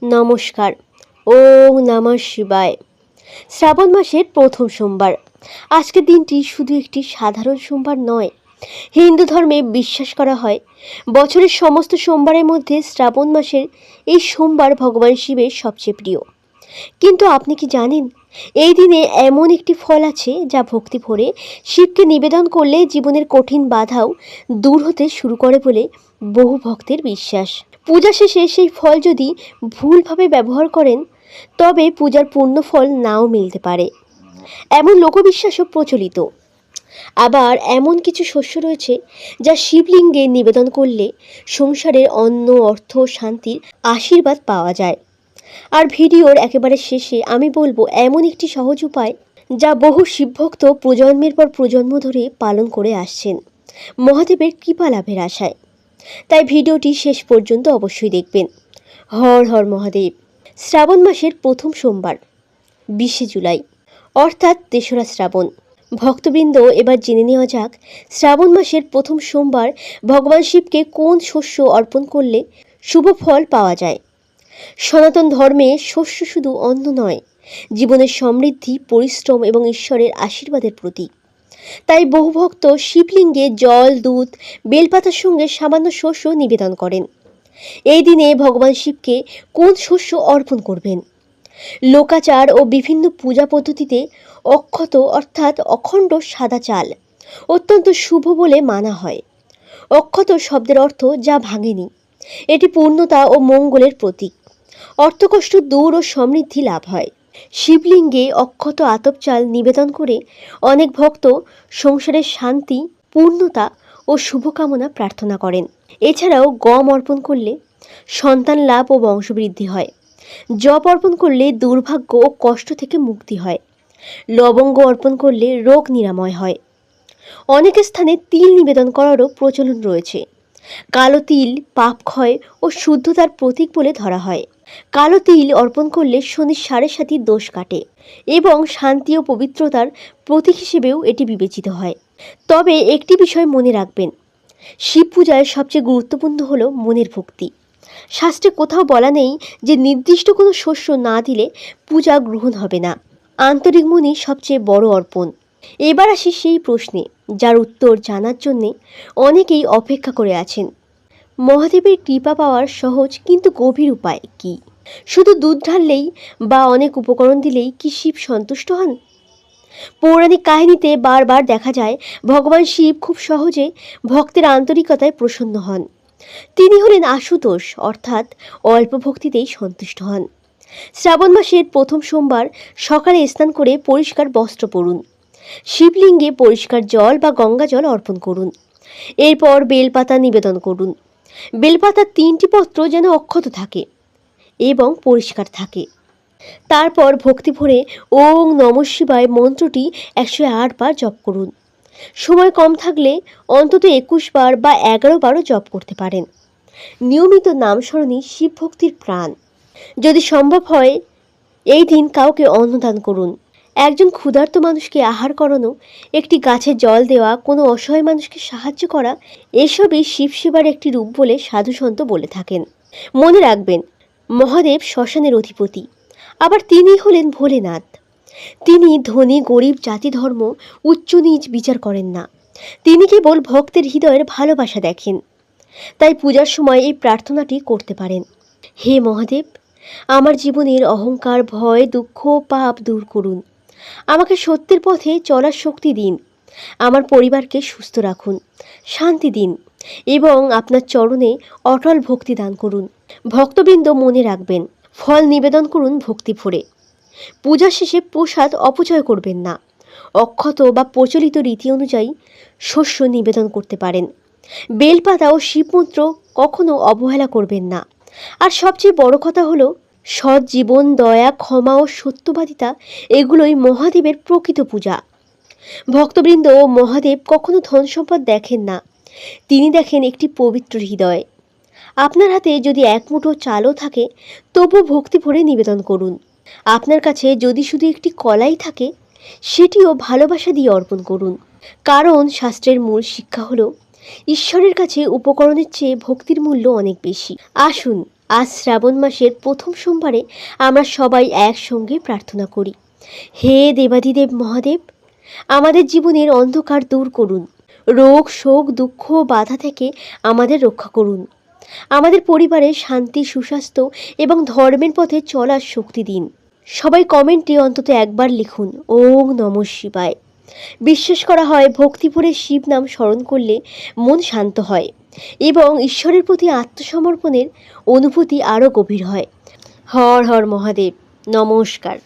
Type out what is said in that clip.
নমস্কার। ওম নমঃ শিবায়। শ্রাবণ মাসের প্রথম সোমবার। আজকের দিনটি শুধু একটি সাধারণ সোমবার নয়, হিন্দু ধর্মে বিশ্বাস করা হয় বছরের সমস্ত সোমবারের মধ্যে শ্রাবণ মাসের এই সোমবার ভগবান শিবের সবচেয়ে প্রিয়। কিন্তু আপনি কি জানেন, এই দিনে এমন একটি ফল আছে যা ভক্তি ভরে শিবকে নিবেদন করলে জীবনের কঠিন বাধাও দূর হতে শুরু করে বলে বহু ভক্তের বিশ্বাস। পূজা শেষে সেই ফল যদি ভুলভাবে ব্যবহার করেন, তবে পূজার পূর্ণ ফল নাও মিলতে পারে, এমন লোকবিশ্বাসও প্রচলিত। আবার এমন কিছু শস্য রয়েছে যা শিবলিঙ্গে নিবেদন করলে সংসারের অন্ন, অর্থ, শান্তির আশীর্বাদ পাওয়া যায়। আর ভিডিওর একেবারে শেষে আমি বলবো এমন একটি সহজ উপায় যা বহু শিবভক্ত প্রজন্মের পর প্রজন্ম ধরে পালন করে আসছেন মহাদেবের কৃপা লাভের আশায়। তাই ভিডিওটি শেষ পর্যন্ত অবশ্যই দেখবেন। হর হর মহাদেব। শ্রাবণ মাসের প্রথম সোমবার 20শে জুলাই, অর্থাৎ 3রা শ্রাবণ। ভক্তবৃন্দ, এবার জেনে নেওয়া যাক শ্রাবণ মাসের প্রথম সোমবার ভগবান শিবকে কোন শস্য অর্পণ করলে শুভ ফল পাওয়া যায়। সনাতন ধর্মে শস্য শুধু অন্ন নয়, জীবনের সমৃদ্ধি, পরিশ্রম এবং ঈশ্বরের আশীর্বাদের প্রতীক। তাই বহু ভক্ত শিবলিঙ্গে জল, দুধ, বেলপাতার সঙ্গে সামান্য শস্য নিবেদন করেন। এই দিনে ভগবান শিবকে কোন শস্য অর্পণ করবেন? লোকাচার ও বিভিন্ন পূজা পদ্ধতিতে অক্ষত অর্থাৎ অখণ্ড সাদা চাল অত্যন্ত শুভ বলে মানা হয়। অক্ষত শব্দের অর্থ যা ভাঙেনি। এটি পূর্ণতা ও মঙ্গলের প্রতীক। অর্থকষ্ট দূর ও সমৃদ্ধি লাভ হয়। শিবলিঙ্গে অক্ষত আতপ চাল নিবেদন করে অনেক ভক্ত সংসারের শান্তি, পূর্ণতা ও শুভকামনা প্রার্থনা করেন। এছাড়াও গম অর্পণ করলে সন্তান লাভ ও বংশবৃদ্ধি হয়। জপ অর্পণ করলে দুর্ভাগ্য ও কষ্ট থেকে মুক্তি হয়। লবঙ্গ অর্পণ করলে রোগ নিরাময় হয়। অনেক স্থানে তিল নিবেদন করারও প্রচলন রয়েছে। কালো তিল পাপ ক্ষয় ও শুদ্ধতার প্রতীক বলে ধরা হয়। কালো তিল অর্পণ করলে শনির 7.5 দোষ কাটে এবং শান্তি ও পবিত্রতার প্রতীক হিসেবেও এটি বিবেচিত হয়। তবে একটি বিষয় মনে রাখবেন, শিব পূজায় সবচেয়ে গুরুত্বপূর্ণ হলো মনের ভক্তি। শাস্ত্রে কোথাও বলা নেই যে নির্দিষ্ট কোনো শস্য না দিলে পূজা গ্রহণ হবে না। আন্তরিক মনই সবচেয়ে বড় অর্পণ। এবার আসি সেই প্রশ্নে যার উত্তর জানার জন্যে অনেকেই অপেক্ষা করে আছেন। মহাদেবের কৃপা পাওয়ার সহজ কিন্তু গভীর উপায় কি? শুধু দুধ ঢাললেই বা অনেক উপকরণ দিলেই কি শিব সন্তুষ্ট হন? পৌরাণিক কাহিনীতে বারবার দেখা যায় ভগবান শিব খুব সহজে ভক্তের আন্তরিকতায় প্রসন্ন হন। তিনি হলেন আশুতোষ, অর্থাৎ অল্প ভক্তিতেই সন্তুষ্ট হন। শ্রাবণ মাসের প্রথম সোমবার সকালে স্নান করে পরিষ্কার বস্ত্র পরুন। শিবলিঙ্গে পরিষ্কার জল বা গঙ্গা জল অর্পণ করুন। এরপর বেলপাতা নিবেদন করুন। বেলপাতার 3টি পত্র যেন অক্ষত থাকে এবং পরিষ্কার থাকে। তারপর ভক্তি ভরে ওম নমঃ শিবায় মন্ত্রটি 108 বার জপ করুন। সময় কম থাকলে অন্তত 21 বার বা 11 বারও জপ করতে পারেন। নিয়মিত নামস্মরণই শিব ভক্তির প্রাণ। যদি সম্ভব হয় এই দিন কাউকে অন্নদান করুন। একজন ক্ষুধার্ত মানুষকে আহার করানো, একটি গাছে জল দেওয়া, কোনো অসহায় মানুষকে সাহায্য করা, এসবই শিব সেবার একটি রূপ বলে সাধুসন্ত বলে থাকেন। মনে রাখবেন, মহাদেব শ্মশানের অধিপতি, আবার তিনি হলেন ভোলেনাথ। তিনি ধনী গরিব, জাতি ধর্ম, উচ্চ নীচ বিচার করেন না। তিনি কেবল ভক্তের হৃদয়ের ভালোবাসা দেখেন। তাই পূজার সময় এই প্রার্থনাটি করতে পারেন। হে মহাদেব, আমার জীবনের অহংকার, ভয়, দুঃখ, পাপ দূর করুন। আমাকে সত্যের পথে চলার শক্তি দিন। আমার পরিবারকে সুস্থ রাখুন, শান্তি দিন এবং আপনার চরণে অটল ভক্তি দান করুন। ভক্তবৃন্দ, মনে রাখবেন, ফল নিবেদন করুন ভক্তি ভরে। পূজা শেষে প্রসাদ অপচয় করবেন না। অক্ষত বা প্রচলিত রীতি অনুযায়ী শস্য নিবেদন করতে পারেন। বেলপাতা ও শিবমন্ত্র কখনো অবহেলা করবেন না। আর সবচেয়ে বড় কথা হলো, সৎ জীবন, দয়া, ক্ষমা ও সত্যবাদিতা এগুলোই মহাদেবের প্রকৃত পূজা। ভক্তবৃন্দ, মহাদেব কখনো ধন সম্পদ দেখেন না, তিনি দেখেন একটি পবিত্র হৃদয়। আপনার হাতে যদি এক মুঠো চালও থাকে, তবু ভক্তি ভরে নিবেদন করুন। আপনার কাছে যদি শুধু একটি কলাই থাকে, সেটিও ভালোবাসা দিয়ে অর্পণ করুন। কারণ শাস্ত্রের মূল শিক্ষা হলো, ঈশ্বরের কাছে উপকরণের চেয়ে ভক্তির মূল্য অনেক বেশি। আসুন আজ শ্রাবণ মাসের প্রথম সোমবারে আমরা সবাই একসঙ্গে প্রার্থনা করি। হে দেবাদিদেব মহাদেব, আমাদের জীবনের অন্ধকার দূর করুন, রোগ শোক দুঃখ বাধা থেকে আমাদের রক্ষা করুন, আমাদের পরিবারে শান্তি সুস্বাস্থ্য এবং ধর্মের পথে চলার শক্তি দিন। সবাই কমেন্টে অন্তত একবার লিখুন ওম নমঃ শিবায়। বিশ্বাস করা হয় ভক্তিভরে শিব নাম স্মরণ করলে মন শান্ত হয় এবং ঈশ্বরের প্রতি আত্মসমর্পণের অনুভূতি আরও গভীর হয়। হর হর মহাদেব। নমস্কার।